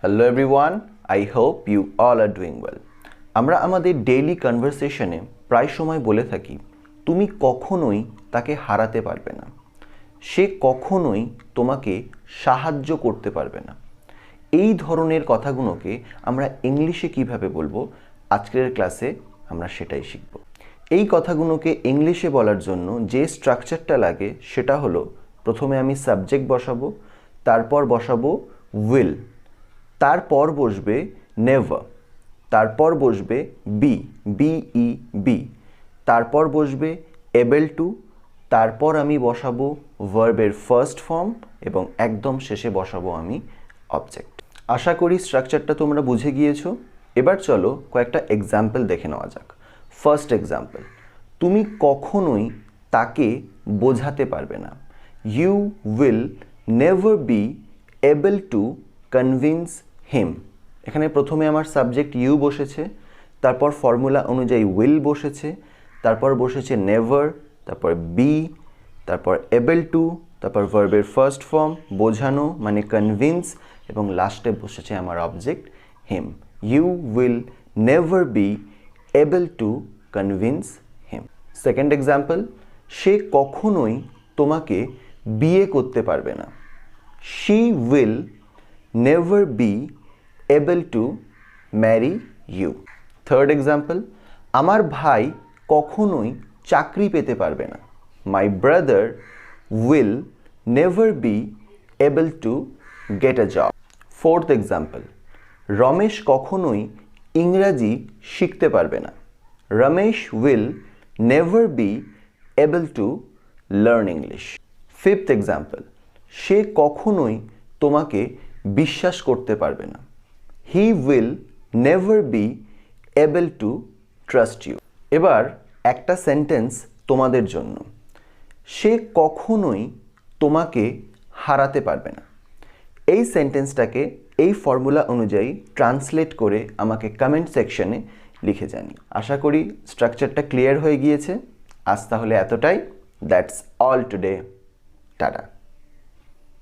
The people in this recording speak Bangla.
Hello everyone, I hope you all are doing well. আমরা আমাদের ডেইলি কনভারসেশনে প্রায় সময় বলে থাকি তুমি কখনোই তাকে হারাতে পারবে না, সে কখনোই তোমাকে সাহায্য করতে পারবে না। এই ধরনের কথাগুলোকে আমরা ইংলিশে কিভাবে বলবো, আজকের ক্লাসে আমরা সেটাই শিখব। এই কথাগুলোকে ইংলিশে বলার জন্য যে স্ট্রাকচারটা লাগে সেটা হলো, প্রথমে আমি সাবজেক্ট বসাবো, তারপর বসাবো উইল, তারপর বসবে নেভার, তারপর বসবে বি, তারপর বসবে এবেল টু, তারপর আমি বসাবো ভার্বের ফার্স্ট ফর্ম এবং একদম শেষে বসাবো আমি অবজেক্ট। আশা করি স্ট্রাকচারটা তোমরা বুঝে গিয়েছো। এবার চলো কয়েকটা এক্সাম্পল দেখে নেওয়া যাক। ফার্স্ট এক্সাম্পল, তুমি কখনোই তাকে বোঝাতে পারবে না। You will never be able to convince him. এখানে প্রথমে আমার সাবজেক্ট ইউ বসেছে, তারপর ফর্মুলা অনুযায়ী উইল বসেছে, তারপর বসেছে নেভার, তারপর বি, তারপর এবল টু, তারপর ভার্বের ফার্স্ট ফর্ম বোঝানো মানে কনভিন্স, এবং লাস্টে বসেছে আমার object him. You will never be able to convince him. Second example, সে কখনোই তোমাকে বিয়ে করতে পারবে না। She will never be able to marry you. Third example, আমার ভাই কখনোই চাকরি পেতে পারবে না। My brother will never be able to get a job. Fourth example, Ramesh কখনোই ইংরাজি শিখতে পারবে না। Ramesh will never be able to learn English. Fifth example, সে কখনোই তোমাকে বিশ্বাস করতে পারবে না। He will never be able to trust you. এবার একটা সেন্টেন্স তোমাদের জন্য, সে কখনোই তোমাকে হারাতে পারবে না। এই সেন্টেন্সটাকে এই ফর্মুলা অনুযায়ী ট্রান্সলেট করে আমাকে কমেন্ট সেকশনে লিখে জানি। আশা করি স্ট্রাকচারটা ক্লিয়ার হয়ে গিয়েছে। আজ তাহলে এতটাই। That's all today. টাটা।